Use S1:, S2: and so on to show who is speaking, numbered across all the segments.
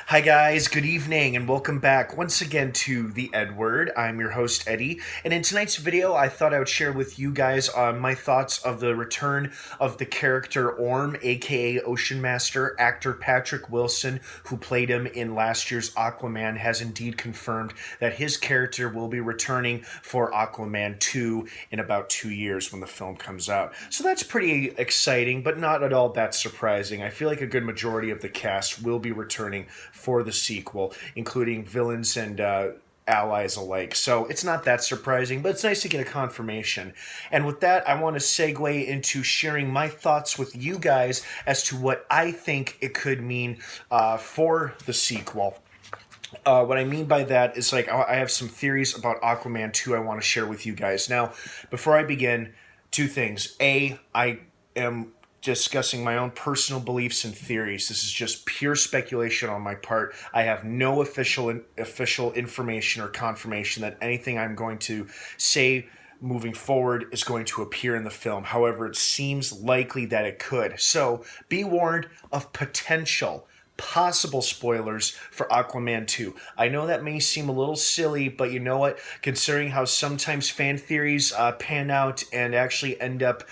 S1: Hi guys, good evening and welcome back once again to the EdWord. I'm your host Eddie, and in tonight's video I thought I would share with you guys my thoughts of the return of the character Orm, aka Ocean Master. Actor Patrick Wilson, who played him in last year's Aquaman, has indeed confirmed that his character will be returning for Aquaman 2 in about 2 years when the film comes out. So that's pretty exciting, but not at all that surprising. I feel like a good majority of the cast will be returning for the sequel, including villains and allies alike. So it's not that surprising, but it's nice to get a confirmation. And with that, I want to segue into sharing my thoughts with you guys as to what I think it could mean for the sequel. What I mean by that is, like, I have some theories about Aquaman 2 I want to share with you guys. Now, before I begin, two things. A, I am discussing my own personal beliefs and theories. This is just pure speculation on my part. I have no official information or confirmation that anything I'm going to say moving forward is going to appear in the film. However, it seems likely that it could. So be warned of possible spoilers for Aquaman 2. I know that may seem a little silly, but you know what? Considering how sometimes fan theories pan out and actually end up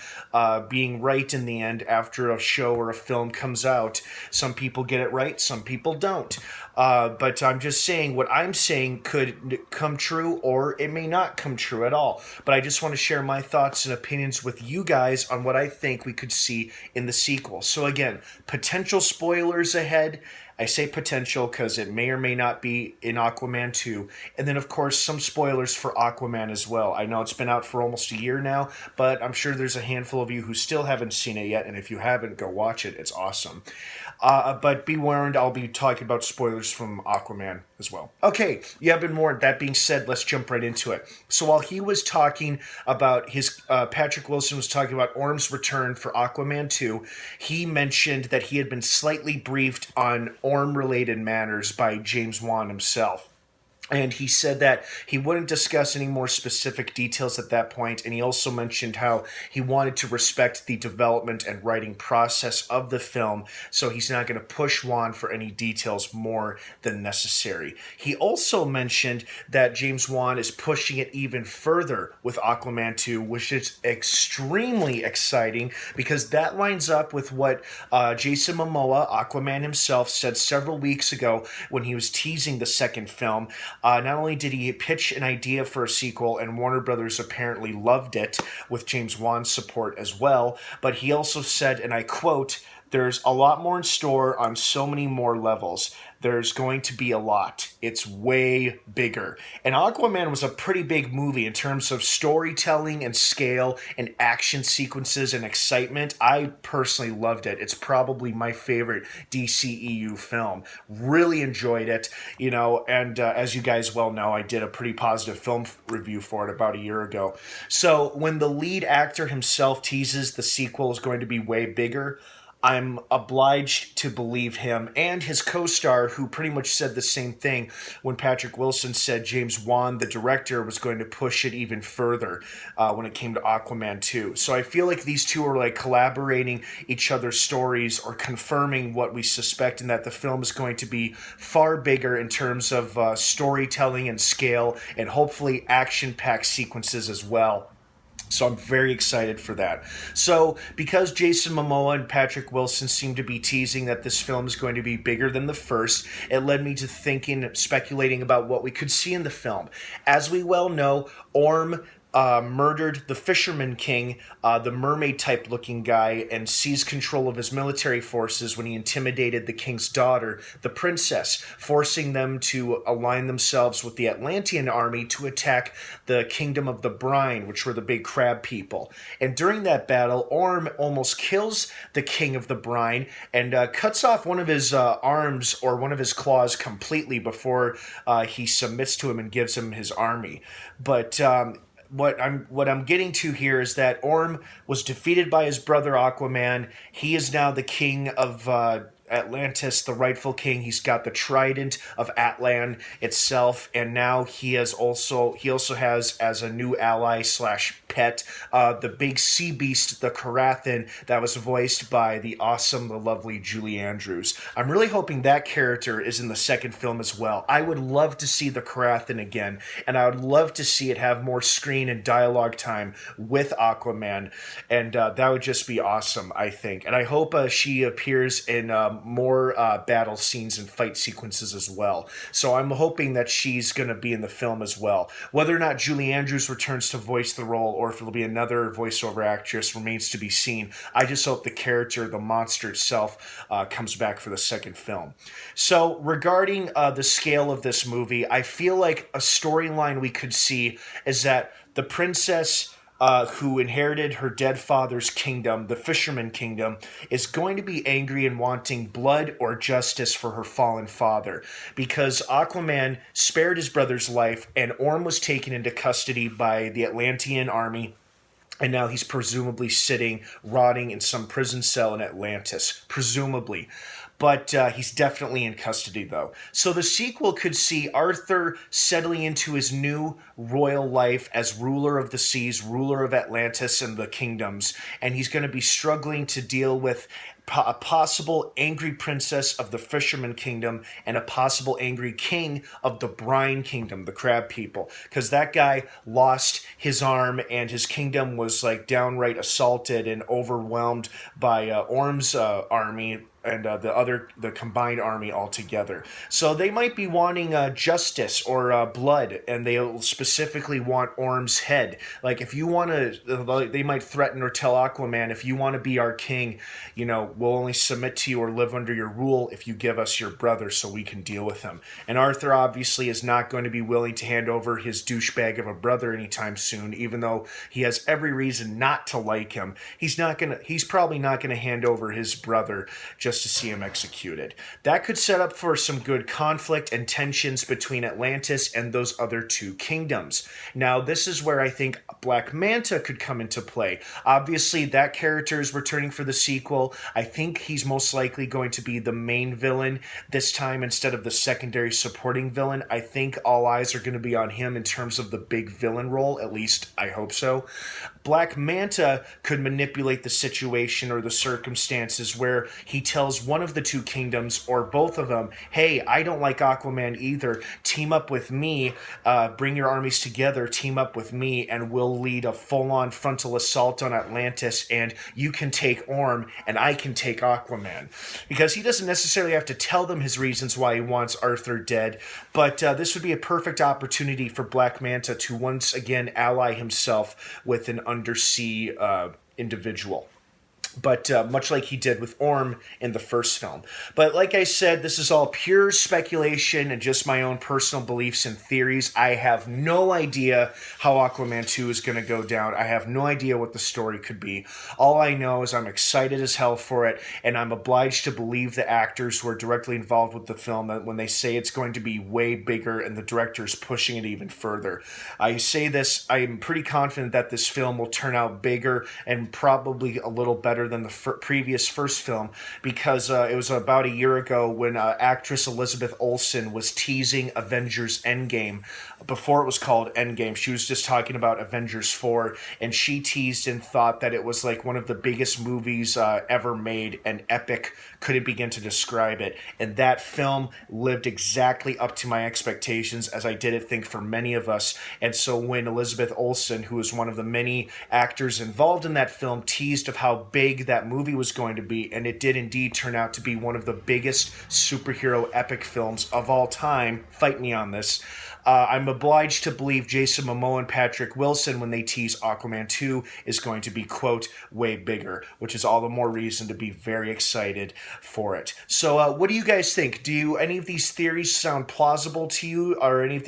S1: being right in the end after a show or a film comes out, some people get it right, some people don't. But I'm just saying what I'm saying could come true, or it may not come true at all. But I just want to share my thoughts and opinions with you guys on what I think we could see in the sequel. So again, potential spoilers ahead. I say potential because it may or may not be in Aquaman 2. And then, of course, some spoilers for Aquaman as well. I know it's been out for almost a year now, but I'm sure there's a handful of you who still haven't seen it yet. And if you haven't, go watch it. It's awesome. But be warned, I'll be talking about spoilers from Aquaman as well. Okay, you have been warned. That being said, let's jump right into it. So while he was talking about Patrick Wilson was talking about Orm's return for Aquaman 2, he mentioned that he had been slightly briefed on Orm-related matters by James Wan himself. And he said that he wouldn't discuss any more specific details at that point, and he also mentioned how he wanted to respect the development and writing process of the film, so he's not going to push Wan for any details more than necessary. He also mentioned that James Wan is pushing it even further with Aquaman 2, which is extremely exciting because that lines up with what Jason Momoa, Aquaman himself, said several weeks ago when he was teasing the second film. Not only did he pitch an idea for a sequel, and Warner Brothers apparently loved it with James Wan's support as well, but he also said, and I quote, "There's a lot more in store on so many more levels. There's going to be a lot. It's way bigger." And Aquaman was a pretty big movie in terms of storytelling and scale and action sequences and excitement. I personally loved it. It's probably my favorite DCEU film. Really enjoyed it, and as you guys well know, I did a pretty positive film review for it about a year ago. So when the lead actor himself teases the sequel is going to be way bigger, I'm obliged to believe him, and his co-star, who pretty much said the same thing when Patrick Wilson said James Wan, the director, was going to push it even further when it came to Aquaman 2. So I feel like these two are like collaborating each other's stories or confirming what we suspect, and that the film is going to be far bigger in terms of storytelling and scale, and hopefully action-packed sequences as well. So I'm very excited for that. So because Jason Momoa and Patrick Wilson seem to be teasing that this film is going to be bigger than the first, it led me to speculating about what we could see in the film. As we well know, Orm murdered the Fisherman King, the mermaid-type looking guy, and seized control of his military forces when he intimidated the king's daughter, the princess, forcing them to align themselves with the Atlantean army to attack the Kingdom of the Brine, which were the big crab people. And during that battle, Orm almost kills the King of the Brine and cuts off one of his arms or one of his claws completely before he submits to him and gives him his army. But what I'm getting to here is that Orm was defeated by his brother Aquaman. He is now the king of Atlantis, the rightful king. He's got the trident of Atlan itself, and now he also has as a new ally slash pet, the big sea beast, the Karathan, that was voiced by the awesome, the lovely Julie Andrews. I'm really hoping that character is in the second film as well. I would love to see the Karathan again, and I would love to see it have more screen and dialogue time with Aquaman, and that would just be awesome, I think. And I hope she appears in more battle scenes and fight sequences as well. So I'm hoping that she's going to be in the film as well. Whether or not Julie Andrews returns to voice the role, or if it'll be another voiceover actress, remains to be seen. I just hope the character, the monster itself, comes back for the second film. So regarding the scale of this movie, I feel like a storyline we could see is that the princess who inherited her dead father's kingdom, the Fisherman Kingdom, is going to be angry and wanting blood or justice for her fallen father, because Aquaman spared his brother's life and Orm was taken into custody by the Atlantean army. And now he's presumably sitting, rotting in some prison cell in Atlantis. Presumably. But he's definitely in custody, though. So the sequel could see Arthur settling into his new royal life as ruler of the seas, ruler of Atlantis and the kingdoms. And he's going to be struggling to deal with a possible angry princess of the Fisherman Kingdom and a possible angry king of the Brine Kingdom, the crab people. Because that guy lost his arm and his kingdom was like downright assaulted and overwhelmed by Orm's army and the combined army altogether. So they might be wanting justice or blood, and they'll specifically want Orm's head. Like, if you want to, they might threaten or tell Aquaman, if you want to be our king, we'll only submit to you or live under your rule if you give us your brother so we can deal with him. And Arthur obviously is not going to be willing to hand over his douchebag of a brother anytime soon, even though he has every reason not to like him. He's probably not gonna hand over his brother just to see him executed. That could set up for some good conflict and tensions between Atlantis and those other two kingdoms. Now, this is where I think Black Manta could come into play. Obviously, that character is returning for the sequel. I think he's most likely going to be the main villain this time instead of the secondary supporting villain. I think all eyes are going to be on him in terms of the big villain role, at least I hope so. Black Manta could manipulate the situation or the circumstances where he tells one of the two kingdoms or both of them, hey, I don't like Aquaman either. Team up with me, bring your armies together, team up with me, and we'll lead a full-on frontal assault on Atlantis, and you can take Orm, and I can take Aquaman. Because he doesn't necessarily have to tell them his reasons why he wants Arthur dead, but this would be a perfect opportunity for Black Manta to once again ally himself with an undersea individual. But much like he did with Orm in the first film. But like I said, this is all pure speculation and just my own personal beliefs and theories. I have no idea how Aquaman 2 is going to go down. I have no idea what the story could be. All I know is I'm excited as hell for it, and I'm obliged to believe the actors who are directly involved with the film when they say it's going to be way bigger and the director's pushing it even further. I say this, I'm pretty confident that this film will turn out bigger and probably a little better than the previous first film, because it was about a year ago when actress Elizabeth Olsen was teasing Avengers Endgame before it was called Endgame. She was just talking about Avengers 4, and she teased and thought that it was like one of the biggest movies ever made, and epic couldn't begin to describe it. And that film lived exactly up to my expectations, as I did think for many of us. And so when Elizabeth Olsen, who is one of the many actors involved in that film, teased of how big that movie was going to be, and it did indeed turn out to be one of the biggest superhero epic films of all time. Fight me on this. I'm obliged to believe Jason Momoa and Patrick Wilson, when they tease Aquaman 2, is going to be, quote, way bigger, which is all the more reason to be very excited for it. So what do you guys think? Do any of these theories sound plausible to you? Or could any of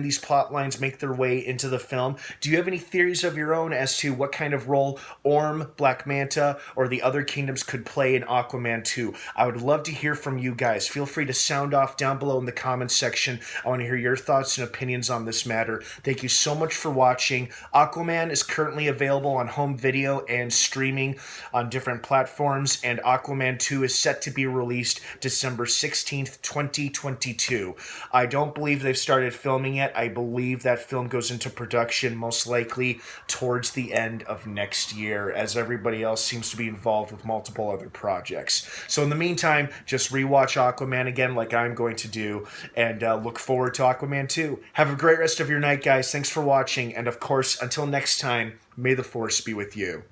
S1: these plot lines make their way into the film? Do you have any theories of your own as to what kind of role Orm, Black Black Manta or the other kingdoms could play in Aquaman 2. I would love to hear from you guys. Feel free to sound off down below in the comments section. I want to hear your thoughts and opinions on this matter. Thank you so much for watching. Aquaman is currently available on home video and streaming on different platforms, and Aquaman 2 is set to be released December 16th, 2022. I don't believe they've started filming yet. I believe that film goes into production most likely towards the end of next year, as everybody else seems to be involved with multiple other projects. So in the meantime, just rewatch Aquaman again like I'm going to do, and look forward to Aquaman 2. Have a great rest of your night, guys. Thanks for watching, and of course, until next time, may the Force be with you.